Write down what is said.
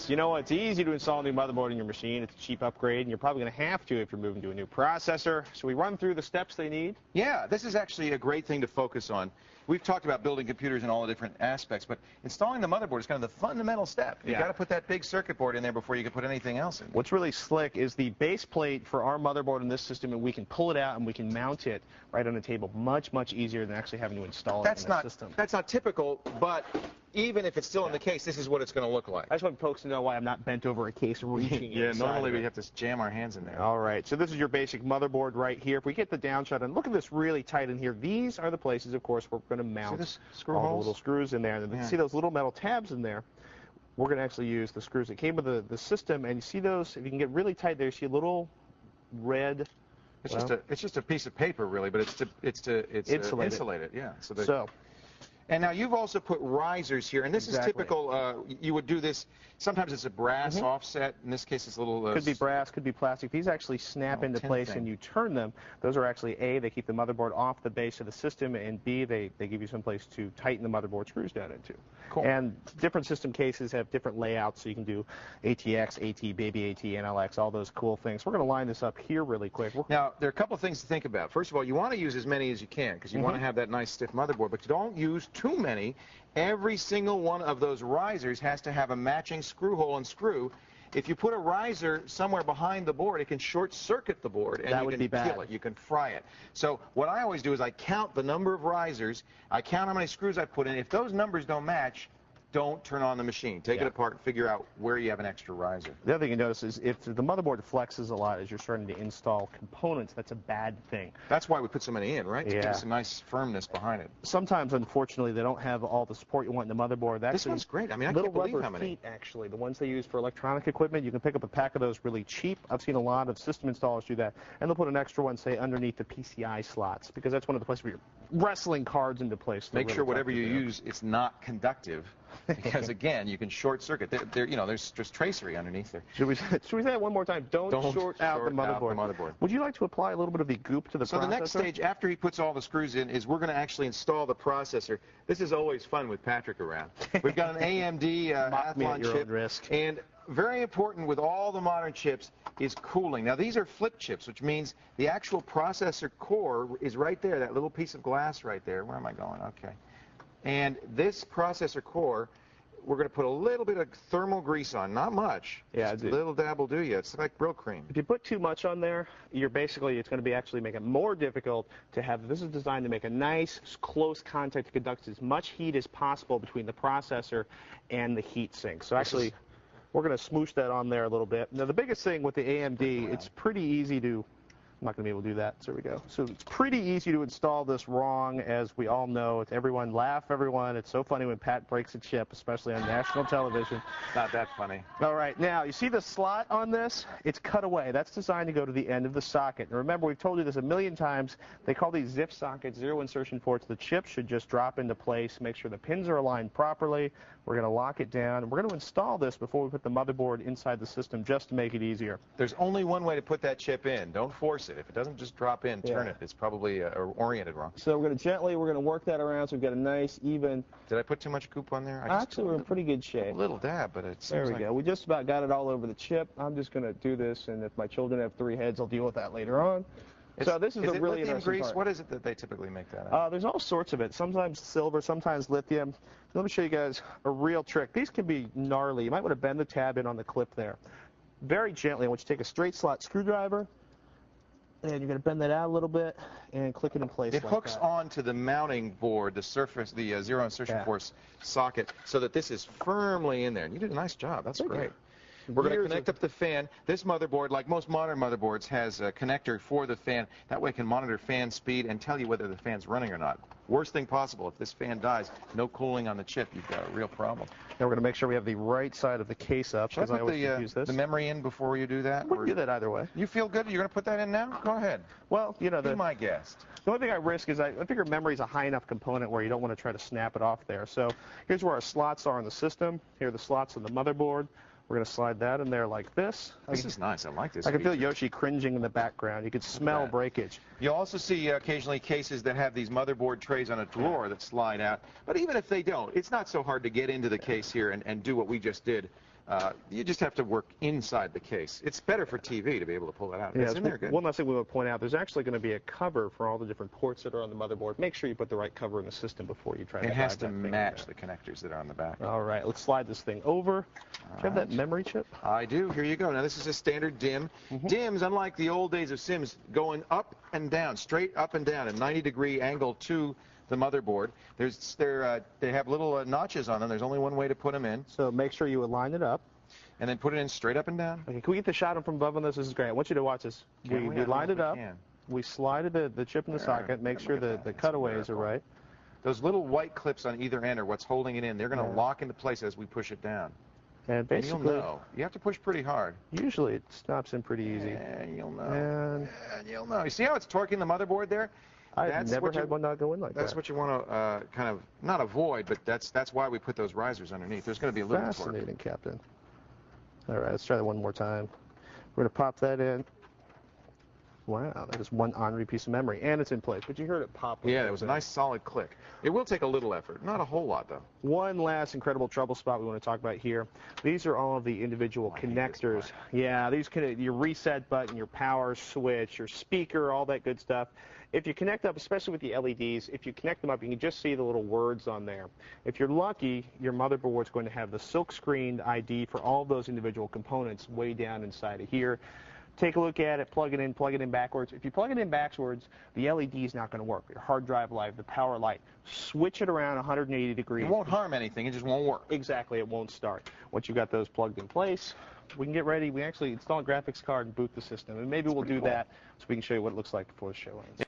You know what? It's easy to install a new motherboard in your machine. It's a cheap upgrade, and you're probably going to have to if you're moving to a new processor. So we run through the steps they need. Yeah, this is actually a great thing to focus on. We've talked about building computers in all the different aspects, but installing the motherboard is kind of the fundamental step. You've got to put that big circuit board in there before you can put anything else in. What's really slick is the base plate for our motherboard in this system, and we can pull it out and we can mount it right on the table much, much easier than actually having to install it in the system. That's not typical, but even if it's still in the case, this is what it's going to look like. I just want folks to know why I'm not bent over a case reaching Yeah, normally we have to jam our hands in there. All right, so this is your basic motherboard right here. If we get the down shot, and look at this really tight in here, these are the places, of course, where we're going to mount all the little screws in there. And you see those little metal tabs in there? We're going to actually use the screws that came with the system, and you see those, if you can get really tight there, you see a little red... It's just a piece of paper, really, but it's to insulate it. Yeah. And now you've also put risers here, and this is typical. You would do this. Sometimes it's a brass offset. In this case, it's a little. Could be brass, could be plastic. These actually snap into place, and you turn them. Those are actually A, they keep the motherboard off the base of the system, and B, they give you some place to tighten the motherboard screws down into. Cool. And different system cases have different layouts, so you can do ATX, AT, Baby AT, NLX, all those cool things. We're going to line this up here really quick. Now, there are a couple of things to think about. First of all, you want to use as many as you can, because you want to have that nice stiff motherboard, but you don't use too many. Every single one of those risers has to have a matching screw hole and screw. If you put a riser somewhere behind the board, it can short-circuit the board, and you can kill it. You can fry it. So what I always do is I count the number of risers. I count how many screws I put in. If those numbers don't match, don't turn on the machine. Take it apart and figure out where you have an extra riser. The other thing you notice is if the motherboard flexes a lot as you're starting to install components, that's a bad thing. That's why we put so many in, right? To give us a nice firmness behind it. Sometimes, unfortunately, they don't have all the support you want in the motherboard. This one's great. I mean, I can't believe how many. Feet, actually, the ones they use for electronic equipment, you can pick up a pack of those really cheap. I've seen a lot of system installers do that. And they'll put an extra one, say, underneath the PCI slots, because that's one of the places where you're wrestling cards into place. Make sure whatever you use, it's not conductive. Because again, you can short circuit. There's just tracery underneath there. Should we say that one more time? Don't short out the motherboard. Would you like to apply a little bit of the goop to the processor? So the next stage, after he puts all the screws in, is we're going to actually install the processor. This is always fun with Patrick around. We've got an AMD Athlon chip, and very important with all the modern chips is cooling. Now these are flip chips, which means the actual processor core is right there, that little piece of glass right there. Where am I going? Okay. And this processor core, we're going to put a little bit of thermal grease on, not much. Yeah, just a little dab will do you. It's like Brill cream. If you put too much on there, it's going to be actually make it more difficult to have. This is designed to make a nice, close contact to conduct as much heat as possible between the processor and the heat sink. So actually, we're going to smoosh that on there a little bit. Now, the biggest thing with the AMD, it's pretty easy to. I'm not going to be able to do that. So there we go. So it's pretty easy to install this wrong, as we all know. It's everyone. It's so funny when Pat breaks a chip, especially on national television. It's not that funny. All right. Now, you see the slot on this? It's cut away. That's designed to go to the end of the socket. And remember, we've told you this a million times. They call these ZIF sockets, zero insertion ports. The chip should just drop into place. Make sure the pins are aligned properly. We're going to lock it down. And we're going to install this before we put the motherboard inside the system, just to make it easier. There's only one way to put that chip in. Don't force it. If it doesn't just drop in, turn it. It's probably oriented wrong. So we're going to work that around so we've got a nice, even... Did I put too much goop on there? Actually, we're in pretty good shape. A little dab, but it's... There we go. We just about got it all over the chip. I'm just going to do this, and if my children have 3 heads, I'll deal with that later on. So this is a really interesting grease? part. What is it that they typically make that out of? There's all sorts of it. Sometimes silver, sometimes lithium. Let me show you guys a real trick. These can be gnarly. You might want to bend the tab in on the clip there. Very gently, I want you to take a straight slot screwdriver, and you're going to bend that out a little bit and click it in place. It hooks onto the mounting board, the surface, the zero insertion force socket, so that this is firmly in there. And you did a nice job. That's great. We're going to connect up the fan. This motherboard, like most modern motherboards, has a connector for the fan. That way it can monitor fan speed and tell you whether the fan's running or not. Worst thing possible, if this fan dies, no cooling on the chip, you've got a real problem. Now we're going to make sure we have the right side of the case up. Should I put the memory in before you do that? We can do that either way. You feel good? You're going to put that in now? Go ahead. Well, you know, be my guest. The only thing I risk is I figure memory is a high enough component where you don't want to try to snap it off there. So here's where our slots are in the system. Here are the slots on the motherboard. We're going to slide that in there like this. This is nice. I like this. I can feel Yoshi cringing in the background. You can smell breakage. You'll also see occasionally cases that have these motherboard trays on a drawer that slide out. But even if they don't, it's not so hard to get into the case here and do what we just did. You just have to work inside the case. It's better for TV to be able to pull it out. Yeah, it's in there good. One last thing we want to point out, there's actually going to be a cover for all the different ports that are on the motherboard. Make sure you put the right cover in the system before you try to It has to match the connectors that are on the back. All right, let's slide this thing over. Do you have that memory chip? I do. Here you go. Now, this is a standard DIMM. DIMMs, unlike the old days of SIMs, going up and down, straight up and down, a 90-degree angle to the motherboard. They have little notches on them. There's only one way to put them in. So make sure you align it up. And then put it in straight up and down. Okay, can we get the shot from above on this? This is great. I want you to watch this. We line it up. We slide the chip in the socket. Make sure the cutaways are right. Those little white clips on either end are what's holding it in. They're going to lock into place as we push it down. And basically, you'll know. You have to push pretty hard. Usually it snaps in pretty easy. And you'll know. And you'll know. You see how it's torquing the motherboard there? I've never had one not go in like that. That's what you want to kind of, not avoid, but that's why we put those risers underneath. There's going to be a little torque. Fascinating, Captain. All right, let's try that one more time. We're going to pop that in. Wow, that is one ornery piece of memory, and it's in place. But you heard it pop. Yeah, it was a nice solid click. It will take a little effort, not a whole lot, though. One last incredible trouble spot we want to talk about here. These are all of the individual connectors. Yeah, these your reset button, your power switch, your speaker, all that good stuff. If you connect up, especially with the LEDs, if you connect them up, you can just see the little words on there. If you're lucky, your motherboard's going to have the silk screened ID for all of those individual components way down inside of here. Take a look at it, plug it in backwards. If you plug it in backwards, the LED is not going to work. Your hard drive light, the power light, switch it around 180 degrees. It won't harm anything, it just won't work. Exactly, it won't start. Once you've got those plugged in place, we can get ready. We actually install a graphics card and boot the system, and maybe we'll do that so we can show you what it looks like before the show ends.